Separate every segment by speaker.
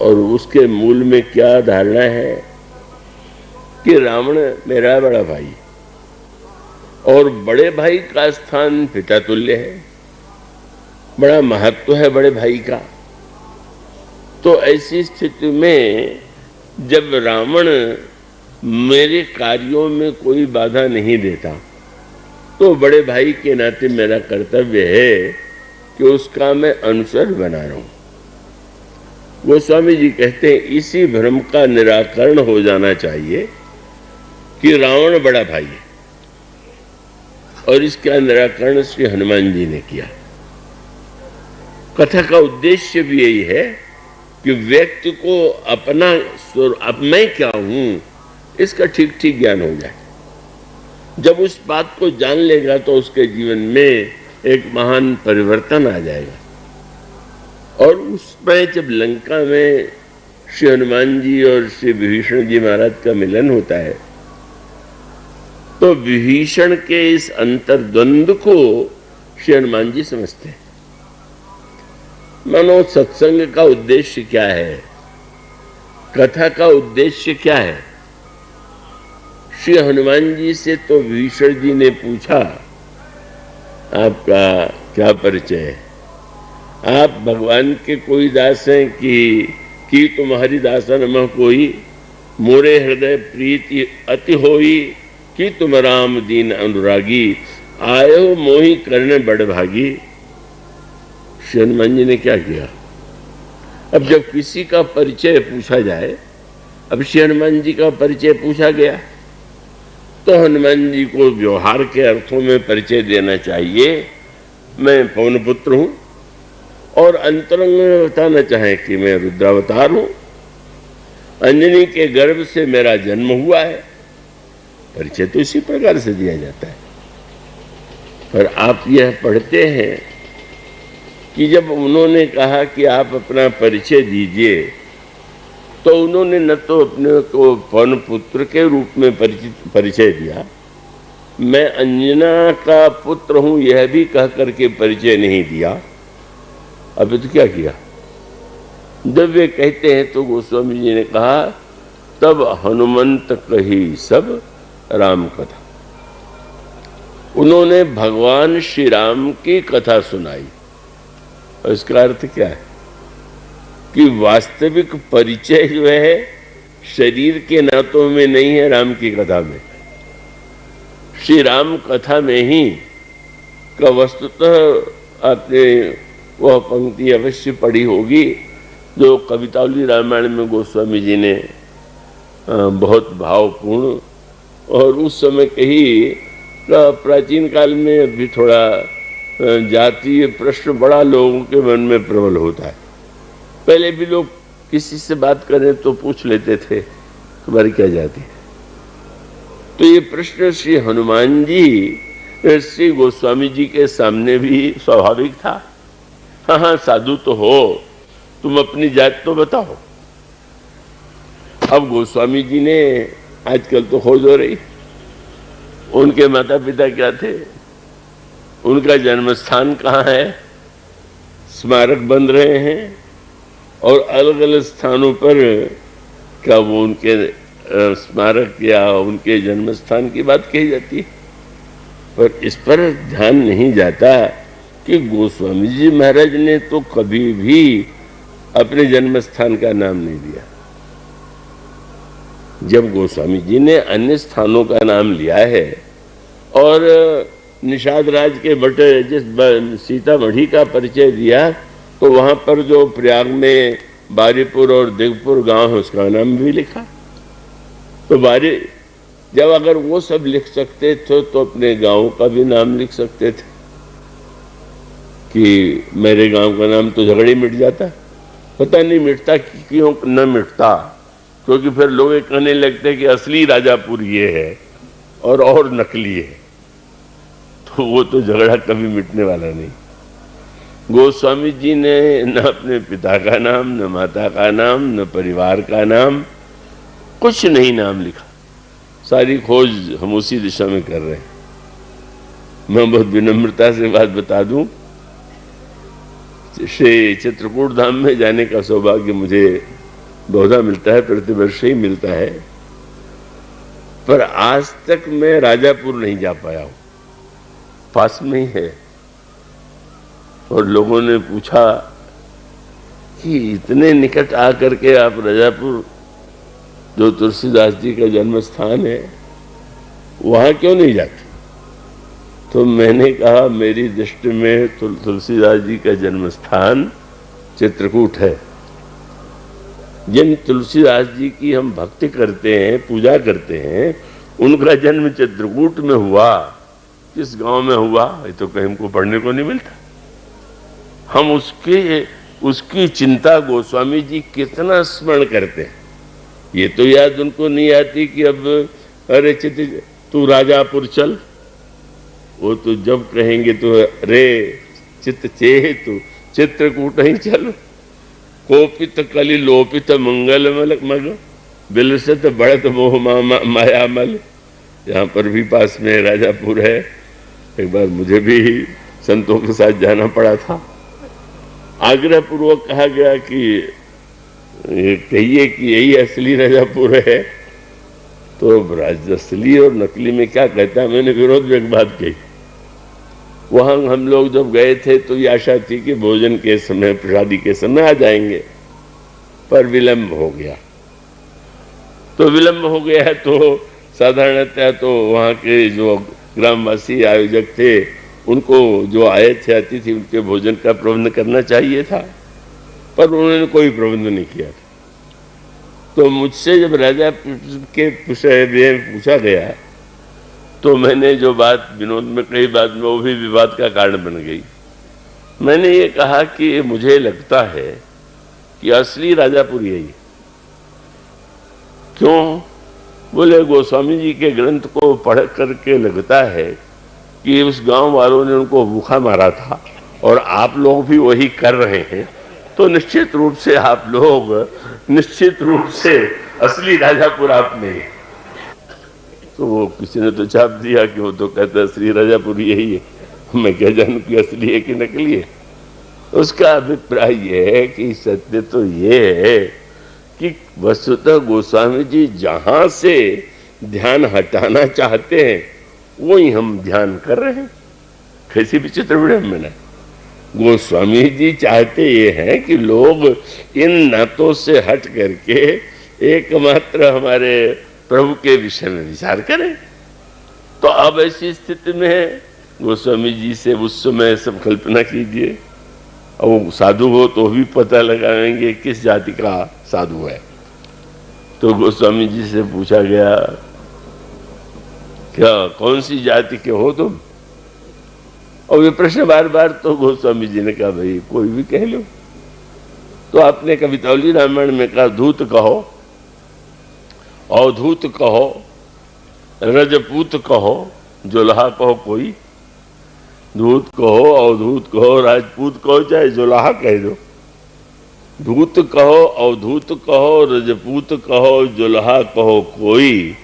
Speaker 1: और उसके मूल में क्या धारणा है कि रावण मेरा बड़ा भाई और बड़े भाई का स्थान पिता तुल्य है, बड़ा महत्व है बड़े भाई का। तो ऐसी स्थिति में जब रावण मेरे कार्यों में कोई बाधा नहीं देता तो बड़े भाई के नाते मेरा कर्तव्य है कि उसका मैं अनुसर बना रहा हूं। गोस्वामी जी कहते हैं इसी भ्रम का निराकरण हो जाना चाहिए कि रावण बड़ा भाई है, और इसका निराकरण श्री हनुमान जी ने किया। कथा का उद्देश्य भी यही है कि व्यक्ति को अपना अब मैं क्या हूं इसका ठीक ठीक ज्ञान हो जाए। जब उस बात को जान लेगा तो उसके जीवन में एक महान परिवर्तन आ जाएगा। और उसमें जब लंका में श्री हनुमान जी और श्री विभीषण जी महाराज का मिलन होता है तो विभीषण के इस अंतर्द्वंद को श्री हनुमान जी समझते हैं। मानो सत्संग का उद्देश्य क्या है, कथा का उद्देश्य क्या है। श्री हनुमान जी से तो विभीषण जी ने पूछा आपका क्या परिचय है, आप भगवान के कोई दास हैं कि तुम्हारी दासन मह कोई, मोरे हृदय प्रीति अति होई कि तुम राम दीन अनुरागी, आयो मोहि कर्ण बड़ भागी। श्री हनुमान जी ने क्या किया, अब जब किसी का परिचय पूछा जाए, अब श्री हनुमान जी का परिचय पूछा गया तो हनुमान जी को व्यवहार के अर्थों में परिचय देना चाहिए। मैं पवन पुत्र हूं और अंतरंग में बताना चाहे कि मैं रुद्रावतार हूं, अंजनी के गर्भ से मेरा जन्म हुआ है। परिचय तो इसी प्रकार से दिया जाता है। पर आप यह पढ़ते हैं कि जब उन्होंने कहा कि आप अपना परिचय दीजिए तो उन्होंने न तो अपने को पवन पुत्र के रूप में परिचय दिया, मैं अंजना का पुत्र हूं यह भी कह करके परिचय नहीं दिया। अभी तो क्या किया, जब वे कहते हैं तो गोस्वामी जी ने कहा तब हनुमंत कही सब राम कथा। उन्होंने भगवान श्री राम की कथा सुनाई। और इसका अर्थ क्या है कि वास्तविक परिचय जो है शरीर के नातों में नहीं है, राम की कथा में, श्री राम कथा में ही का वस्तुतः आपने वह पंक्ति अवश्य पढ़ी होगी जो कवितावली रामायण में गोस्वामी जी ने बहुत भावपूर्ण और उस समय कही। प्राचीन काल में अभी थोड़ा जातीय प्रश्न बड़ा लोगों के मन में प्रबल होता है। पहले भी लोग किसी से बात करें तो पूछ लेते थे तुम्हारी क्या जाति है। तो ये प्रश्न श्री हनुमान जी श्री गोस्वामी जी के सामने भी स्वाभाविक था। हाँ हाँ साधु तो हो, तुम अपनी जात तो बताओ। अब गोस्वामी जी ने आजकल तो खोज हो रही, उनके माता पिता क्या थे, उनका जन्म स्थान कहाँ है, स्मारक बन रहे हैं और अलग अलग स्थानों पर क्या वो उनके स्मारक या उनके जन्म स्थान की बात कही जाती है। पर इस पर ध्यान नहीं जाता कि गोस्वामी जी महाराज ने तो कभी भी अपने जन्म स्थान का नाम नहीं दिया। जब गोस्वामी जी ने अन्य स्थानों का नाम लिया है और निषाद राज के बटे जिस सीतामढ़ी का परिचय दिया तो वहां पर जो प्रयाग में बारीपुर और दिगपुर गांव है उसका नाम भी लिखा। तो जब अगर वो सब लिख सकते थे तो अपने गांव का भी नाम लिख सकते थे कि मेरे गांव का नाम तो झगड़े मिट जाता। पता नहीं मिटता क्यों न मिटता, क्योंकि फिर लोग कहने लगते कि असली राजापुर ये है और नकली है, तो वो तो झगड़ा कभी मिटने वाला नहीं। गोस्वामी जी ने न अपने पिता का नाम, न माता का नाम, न परिवार का नाम, कुछ नहीं नाम लिखा। सारी खोज हम उसी दिशा में कर रहे हैं। मैं बहुत विनम्रता से बात बता दूं, श्री चित्रकूट धाम में जाने का सौभाग्य मुझे बहुधा मिलता है, प्रतिवर्ष ही मिलता है। पर आज तक मैं राजापुर नहीं जा पाया हूं, पास में ही है। और लोगों ने पूछा कि इतने निकट आकर के आप राजापुर, जो तुलसीदास जी का जन्म स्थान है, वहां क्यों नहीं जाते? तो मैंने कहा मेरी दृष्टि में तुलसीदास जी का जन्म स्थान चित्रकूट है। जिन तुलसीदास जी की हम भक्ति करते हैं, पूजा करते हैं, उनका जन्म चित्रकूट में हुआ। किस गांव में हुआ ये तो कहीं हमको पढ़ने को नहीं मिलता। हम उसकी चिंता गोस्वामी जी कितना स्मरण करते हैं, ये तो याद उनको नहीं आती कि अब अरे तू राजापुर चल। वो तो जब कहेंगे तो रे चित्त चेह तू चित्रकूट ही चल। कोपित कलि लोपित मंगल मग बिलसत बढ़त मोह माया मल। यहाँ पर भी पास में राजापुर है। एक बार मुझे भी संतों के साथ जाना पड़ा था। आग्रह पूर्वक कहा गया कि कहिए कि यही असली राजापुर है। तो असली और नकली में क्या कहता है, मैंने विरोध में एक बात कही। वहां हम लोग जब गए थे तो ये आशा थी कि भोजन के समय, प्रसादी के समय आ जाएंगे, पर विलंब हो गया। तो विलंब हो गया तो साधारणतः तो वहां के जो ग्रामवासी आयोजक थे, उनको जो आए थे अतिथि, उनके भोजन का प्रबंध करना चाहिए था, पर उन्होंने कोई प्रबंध नहीं किया था। तो मुझसे जब राजा के विषय में पूछा गया तो मैंने जो बात विनोद में कई बात में वो भी विवाद का कारण बन गई। मैंने ये कहा कि मुझे लगता है कि असली राजापुर यही है। क्यों? बोले गोस्वामी जी के ग्रंथ को पढ़ करके लगता है कि उस गांव वालों ने उनको भूखा मारा था और आप लोग भी वही कर रहे हैं, तो निश्चित रूप से आप लोग निश्चित रूप से असली राजापुर आप में। तो वो किसी ने तो छाप दिया कि वो तो कहता है असली राजापुर यही है। मैं क्या जानूं कि असली है कि नकली है। उसका अभिप्राय ये है कि सत्य तो ये है कि वस्तुतः गोस्वामी जी जहां से ध्यान हटाना चाहते हैं वही हम ध्यान कर रहे हैं। कैसी विचित्र विडंबना। गोस्वामी जी चाहते ये हैं कि लोग इन नातों से हट करके एकमात्र हमारे प्रभु के विषय में विचार करें। तो अब ऐसी स्थिति में है, गोस्वामी जी से उस समय सब कल्पना कीजिए, और वो साधु हो तो भी पता लगाएंगे किस जाति का साधु है। तो गोस्वामी जी से पूछा गया, क्या कौन सी जाति के हो तुम? और ये प्रश्न बार बार, तो गोस्वामी जी ने कहा भाई कोई भी कह लो। तो आपने कवितौली रामायण में कहा धूत कहो, अवधूत कहो, रजपूत कहो, जुल्हा कहो कोई। धूत कहो, अवधूत कहो, राजपूत कहो, चाहे जुल्हा कह दो। धूत कहो, अवधूत कहो, रजपूत कहो, जुल्हा कहो कोई।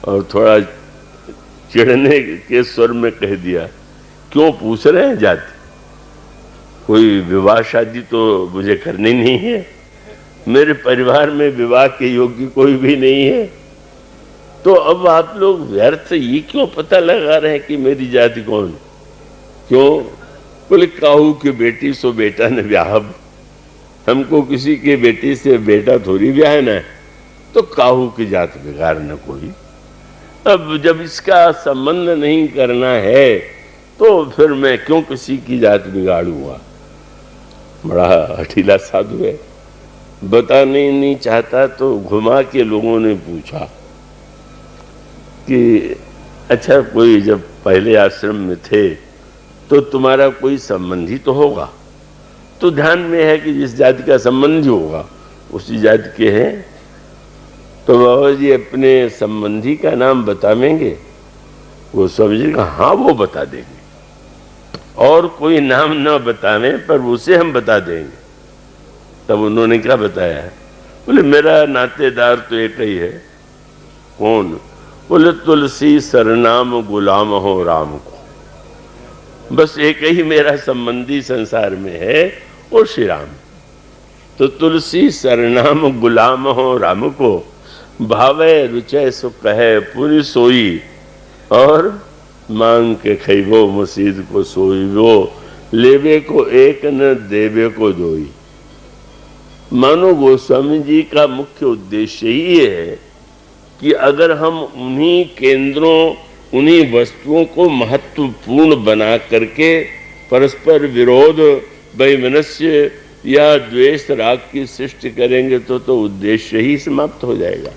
Speaker 1: और थोड़ा चिढ़ने के स्वर में कह दिया, क्यों पूछ रहे हैं जाति? कोई विवाह शादी तो मुझे करनी नहीं है, मेरे परिवार में विवाह के योग्य कोई भी नहीं है। तो अब आप लोग व्यर्थ ये क्यों पता लगा रहे हैं कि मेरी जाति कौन? क्यों? बोले काहू की बेटी सो बेटा ने ब्याहब। हमको किसी के बेटी से बेटा थोड़ी ब्याह न है, तो काहू की जात बिगाड़ न कोई। अब जब इसका संबंध नहीं करना है तो फिर मैं क्यों किसी की जात बिगाड़ूंगा? बड़ा हठीला साधु है, बताने नहीं चाहता। तो घुमा के लोगों ने पूछा कि अच्छा कोई जब पहले आश्रम में थे तो तुम्हारा कोई संबंधी तो होगा? तो ध्यान में है कि जिस जाति का संबंधी होगा उसी जाति के हैं। तो बाबा जी अपने संबंधी का नाम बतावेंगे? वो समझेगा हाँ वो बता देंगे, और कोई नाम न बतावें पर उसे हम बता देंगे। तब उन्होंने क्या बताया? बोले मेरा नातेदार तो एक ही है। कौन? बोले तुलसी सरनाम गुलाम हो राम को। बस एक ही मेरा संबंधी संसार में है, वो श्री राम। तो तुलसी सरनाम गुलाम हो राम को, भावे रुचय सो कहे पूरी सोई, और मांग के खैबो मसीद को सोई, वो लेवे को एक न देवे को दोई। मानो गोस्वामी जी का मुख्य उद्देश्य ही है कि अगर हम उन्हीं केंद्रों, उन्हीं वस्तुओं को महत्वपूर्ण बना करके परस्पर विरोध, वैमनस्य या द्वेष राग की सृष्टि करेंगे तो उद्देश्य ही समाप्त हो जाएगा।